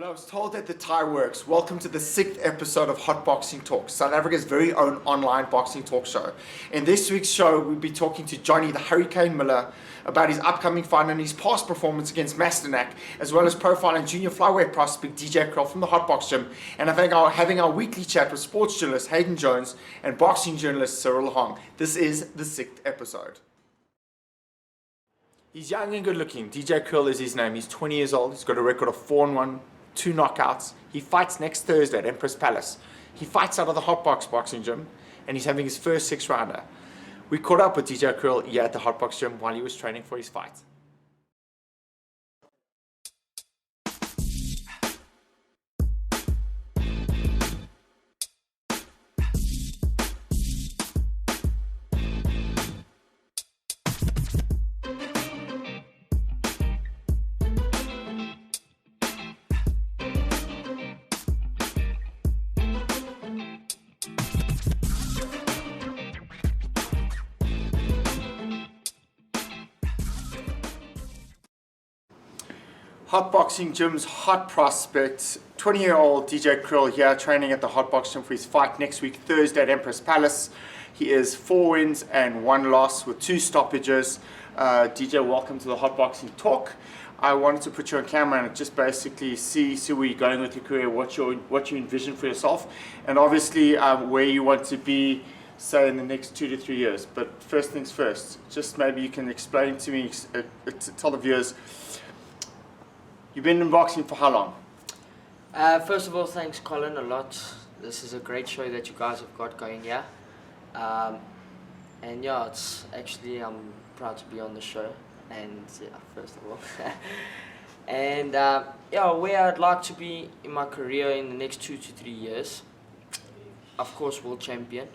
I was told that the tie works. Welcome to the 6th episode of Hot Boxing Talk, South Africa's very own online boxing talk show. In this week's show, we'll be talking to Johnny the Hurricane Muller about his upcoming fight and his past performance against Masternak, as well as profiling junior flyweight prospect DJ Kriel from the Hot Box Gym, and having our weekly chat with sports journalist Hayden Jones and boxing journalist Cyril Hong. This is the 6th episode. He's young and good looking. DJ Kriel is his name. He's 20 years old. He's got a record of 4-1. 2 knockouts. He fights next Thursday at Empress Palace. He fights out of the Hot Box boxing gym, and he's having his first 6-rounder. We caught up with DJ Kriel here at the Hot Box gym while he was training for his fight. Hot Boxing Gym's hot prospect, 20-year-old DJ Kriel here training at the Hot Box Gym for his fight next week, Thursday at Empress Palace. He is 4 wins and 1 loss with 2 stoppages. DJ, welcome to the Hot Boxing Talk. I wanted to put you on camera and just basically see where you're going with your career, what you envision for yourself, and obviously where you want to be, say, in the next 2 to 3 years. But first things first, just maybe you can explain to me, tell the viewers, you've been in boxing for how long? First of all, thanks Colin a lot. This is a great show that you guys have got going here. And yeah, it's actually, I'm proud to be on the show. And yeah, first of all. And yeah, where I'd like to be in my career in the next 2 to 3 years. Of course, world champion.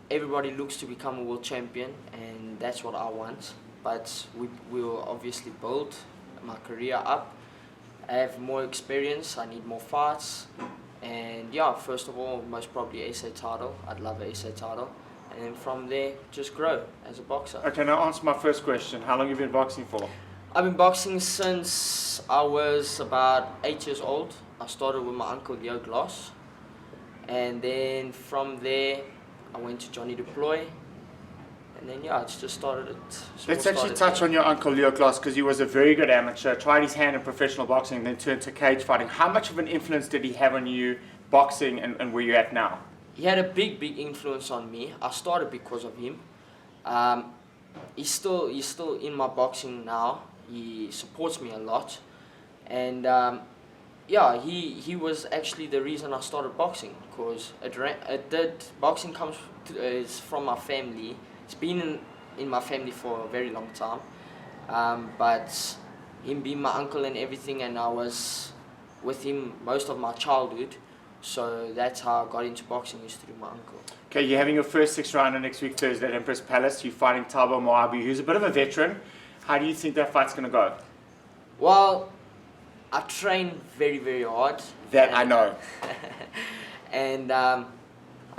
Everybody looks to become a world champion, and that's what I want. But we will obviously build my career up. I have more experience, I need more fights, and yeah, first of all, most probably SA title. I'd love an SA title, and then from there, just grow as a boxer. Okay, now answer my first question. How long have you been boxing for? I've been boxing since I was about 8 years old. I started with my uncle Deejay Grothe, and then from there, I went to Johnny Muller. And then yeah, it's just started. Let's actually touch on your uncle Deejay Grothe, because he was a very good amateur, tried his hand in professional boxing, then turned to cage fighting. How much of an influence did he have on you boxing and where you're at now? He had a big influence on me. I started because of him. He's still in my boxing now. He supports me a lot, and yeah, he was actually the reason I started boxing, because boxing is from my family. It's been in my family for a very long time, but him being my uncle and everything, and I was with him most of my childhood, so that's how I got into boxing, is through my uncle. Okay, you're having your first 6-rounder next week Thursday at Empress Palace. You're fighting Thabo Moabi, who's a bit of a veteran. How do you think that fight's going to go? Well, I train very, very hard. That I know. And I'm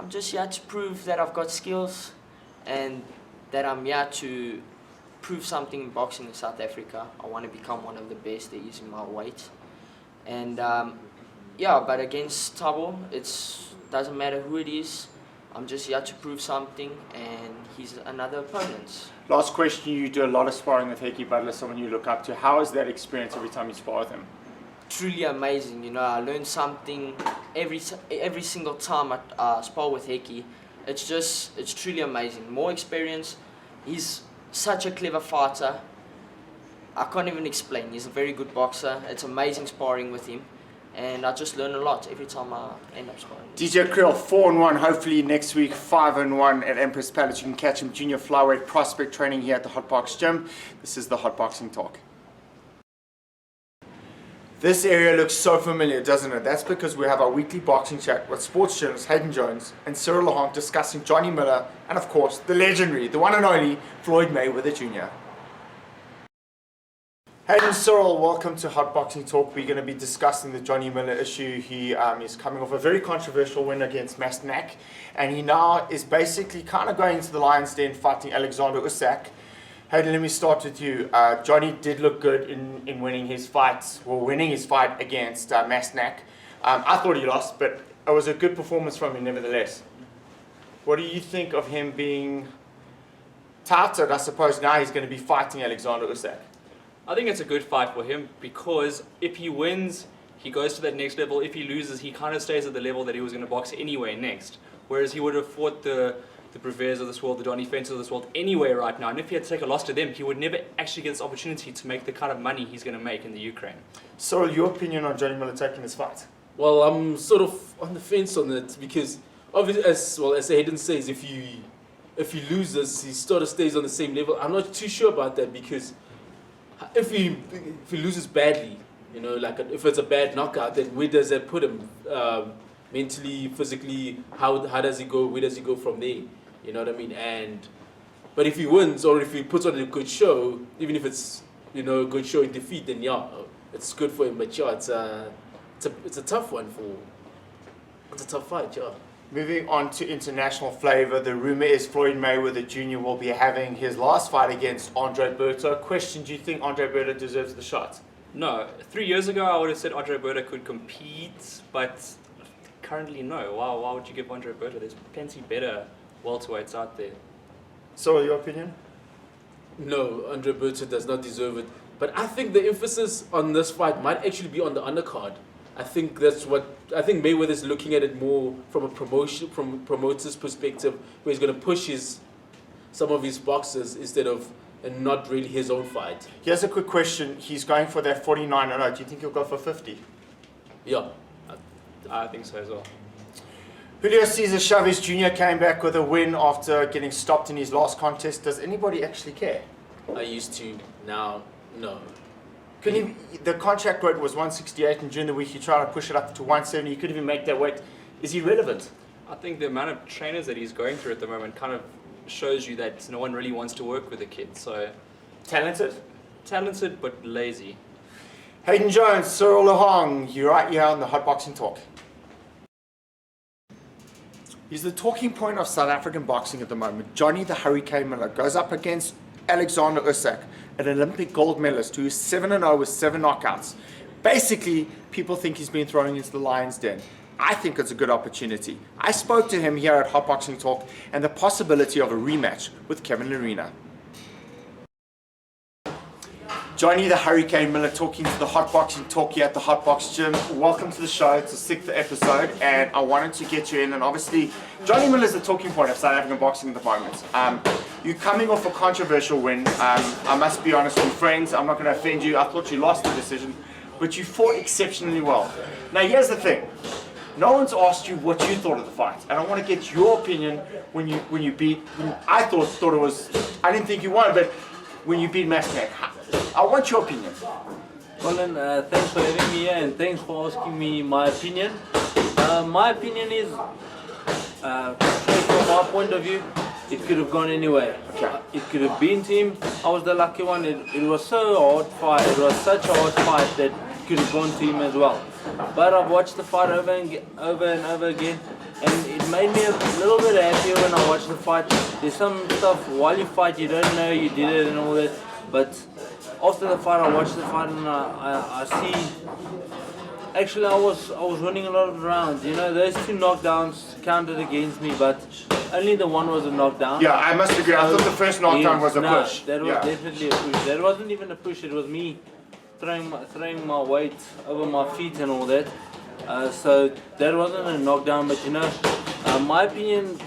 just here to prove that I've got skills, and that I'm here to prove something in boxing in South Africa. I want to become one of the best there is in my weight. And yeah, but against Thabo, it doesn't matter who it is. I'm just here to prove something, and he's another opponent. Last question, you do a lot of sparring with Hecky Butler, someone you look up to. How is that experience every time you spar with him? Truly amazing, you know. I learn something every single time I spar with Hecky. It's truly amazing. More experience. He's such a clever fighter. I can't even explain. He's a very good boxer. It's amazing sparring with him, and I just learn a lot every time I end up sparring. DJ Kriel, 4-1. Hopefully next week 5-1 at Empress Palace. You can catch him junior flyweight prospect training here at the Hot Box Gym. This is the Hot Boxing Talk. This area looks so familiar, doesn't it? That's because we have our weekly boxing chat with sports journalist Hayden Jones and Cyril Hong discussing Johnny Muller and, of course, the legendary, the one and only Floyd Mayweather Jr. Hayden, Cyril, welcome to Hot Boxing Talk. We're going to be discussing the Johnny Muller issue. He is coming off a very controversial win against Masternak, and he now is basically kind of going into the Lion's Den fighting Alexander Usyk. Hayden, let me start with you. Johnny did look good in winning his fight against Masnak. I thought he lost, but it was a good performance from him nevertheless. What do you think of him being touted? I suppose now he's going to be fighting Alexander Usyk. I think it's a good fight for him because if he wins, he goes to that next level. If he loses, he kind of stays at the level that he was going to box anyway next. Whereas he would have fought the Breves of this world, the Donny Fences of this world anyway right now. And if he had to take a loss to them, he would never actually get this opportunity to make the kind of money he's going to make in the Ukraine. So, your opinion on Johnny Muller taking this fight? Well, I'm sort of on the fence on it because, obviously, as Hayden says, if he loses, he sort of stays on the same level. I'm not too sure about that because if he loses badly, you know, like if it's a bad knockout, then where does that put him? Mentally, physically, how does he go? Where does he go from there? You know what I mean? But if he wins or if he puts on a good show, even if it's, you know, a good show in defeat, then yeah, it's good for him. But yeah, it's a tough one it's a tough fight, yeah. Moving on to international flavor, the rumor is Floyd Mayweather Jr. will be having his last fight against Andre Berto. Question: do you think Andre Berto deserves the shot? No, 3 years ago I would have said Andre Berto could compete, but currently no. Why would you give Andre Berto? There's plenty better welterweights out there. So, your opinion? No, Andre Berto does not deserve it. But I think the emphasis on this fight might actually be on the undercard. I think Mayweather's looking at it more from a promoter's perspective, where he's going to push some of his boxers instead of and not really his own fight. Here's a quick question. He's going for that 49-0. Do you think he'll go for 50? Yeah. I think so as well. Julio Cesar Chavez Jr. came back with a win after getting stopped in his last contest. Does anybody actually care? I used to. Now, no. The contract weight was 168, and during the week he tried to push it up to 170. He couldn't even make that weight. Is he relevant? I think the amount of trainers that he's going through at the moment kind of shows you that no one really wants to work with the kid. So talented but lazy. Hayden Jones, Cyril Lahong, you're right here on the Hot Boxing Talk. He's the talking point of South African boxing at the moment. Johnny the Hurricane Muller goes up against Alexander Usyk, an Olympic gold medalist who is 7-0 with 7 knockouts. Basically, people think he's been thrown into the lion's den. I think it's a good opportunity. I spoke to him here at Hot Boxing Talk and the possibility of a rematch with Kevin Lerena. Johnny the Hurricane Muller talking to the Hot Boxing Talk here at the Hot Box Gym. Welcome to the show. It's the 6th episode and I wanted to get you in, and obviously Johnny Muller is the talking point of South African boxing at the moment. You're coming off a controversial win. I must be honest with you, friends, I'm not going to offend you. I thought you lost the decision, but you fought exceptionally well. Now here's the thing. No one's asked you what you thought of the fight, and I want to get your opinion when you beat. I thought it was. I didn't think you won, but when you beat Masnak, I want your opinion. Well, then, thanks for having me here, and thanks for asking me my opinion. My opinion is, from my point of view, it could have gone anyway. Okay. It could have been to him. I was the lucky one. It was so hard fight. It was such a hard fight that it could have gone to him as well. But I've watched the fight over and over again, and it made me a little bit happier when I watched the fight. There's some stuff while you fight you don't know you did it and all that, but after the fight I watched the fight and I see. Actually, I was winning a lot of rounds. You know, those 2 knockdowns counted against me, but only the one was a knockdown. Yeah, I must agree. I thought the first knockdown was a push. That was definitely a push. That wasn't even a push. It was me throwing my weight over my feet and all that. So that wasn't a knockdown. But you know, my opinion,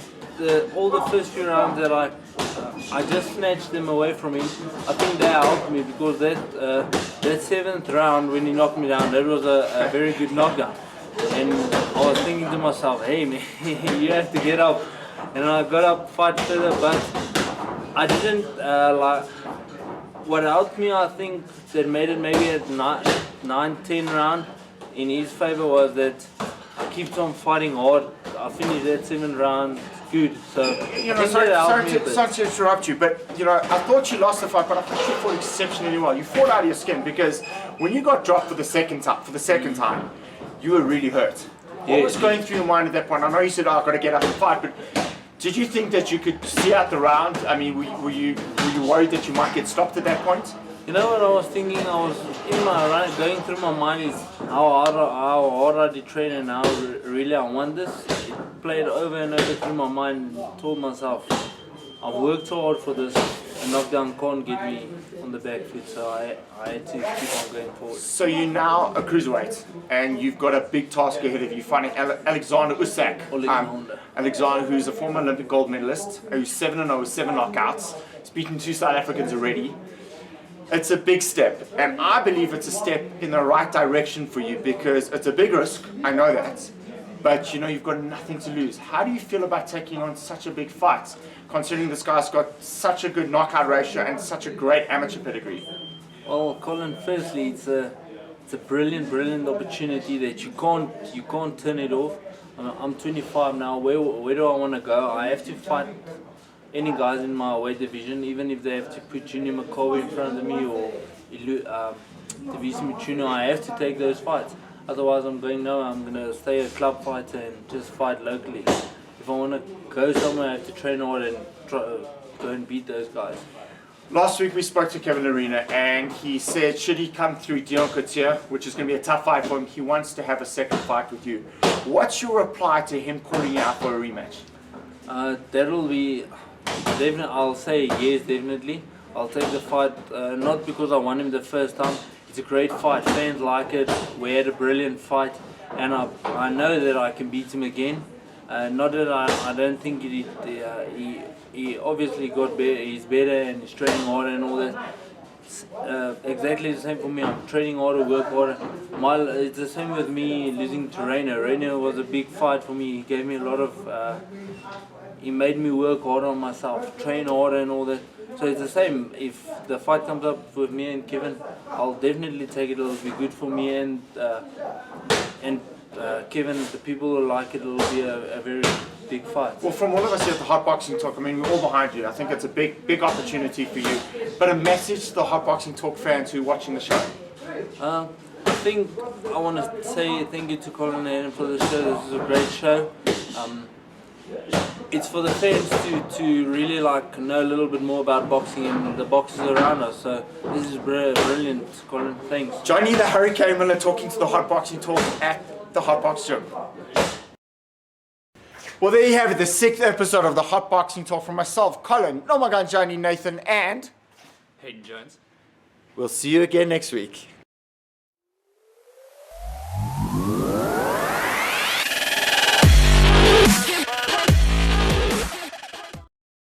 all the first few rounds that I just snatched them away from him. I think they helped me because that 7th round when he knocked me down, that was a very good knockdown. And I was thinking to myself, hey man, you have to get up. And I got up, fight further, but I didn't what helped me, I think, that made it maybe at 9-10 round in his favor was that I kept on fighting hard. I finished that 7th round good. So you know, sorry to interrupt you, but you know, I thought you lost the fight, but I thought you fought exceptionally well. You fought out of your skin because when you got dropped for the second time, you were really hurt. What was going through your mind at that point? I know you said, "Oh, I've got to get up and fight," but Did you think that you could see out the round? I mean, were you worried that you might get stopped at that point? You know what I was thinking? I was in my run, going through my mind is how hard I did train and how really I want this. It played over and over through my mind and told myself, I've worked so hard for this, a knockdown can't get me on the back foot, so I had to keep on going forward. So you're now a cruiserweight, and you've got a big task ahead of you, fighting Alexander Usyk. Alexander, who's a former Olympic gold medalist, who's 7-0 with 7 knockouts. He's beaten 2 South Africans already. It's a big step, and I believe it's a step in the right direction for you because it's a big risk, I know that, but you know you've got nothing to lose. How do you feel about taking on such a big fight, considering this guy's got such a good knockout ratio and such a great amateur pedigree? Well, Colin, firstly, it's a brilliant opportunity that you can't turn it off. I'm 25 now. Where do I want to go? I have to fight any guys in my weight division, even if they have to put Junior McCoy in front of me or Davisi Michuno, I have to take those fights. Otherwise, I'm going to stay a club fighter and just fight locally. If I want to go somewhere, I have to train hard and go and beat those guys. Last week we spoke to Kevin Arena and he said should he come through DJ Grothe, which is going to be a tough fight for him, he wants to have a second fight with you. What's your reply to him calling you out for a rematch? That will be definitely. I'll say yes, definitely. I'll take the fight, not because I won him the first time. It's a great fight. Fans like it. We had a brilliant fight, and I know that I can beat him again. Not that I don't think he obviously got better. He's better and he's training harder and all that. Exactly the same for me. I'm training harder, work harder. It's the same with me losing to Reina. Reina was a big fight for me. He gave me a lot of. He made me work harder on myself, train harder and all that. So it's the same. If the fight comes up with me and Kevin, I'll definitely take it. It'll be good for me and Kevin. The people will like it. It'll be a very big fight. Well, from all of us here at the Hot Boxing Talk, I mean, we're all behind you. I think it's a big opportunity for you. But a message to the Hot Boxing Talk fans who are watching the show. I think I want to say thank you to Colin and for the show. This is a great show. It's for the fans to really know a little bit more about boxing and the boxers around us. So this is brilliant, Colin. Thanks. Johnny the Hurricane Muller talking to the Hot Boxing Talk at the Hot Box Gym. Well, there you have it, the 6th episode of the Hot Boxing Talk from myself, Colin, Nomagan, Johnny, Nathan, and Hayden Jones. we'll see you again next week.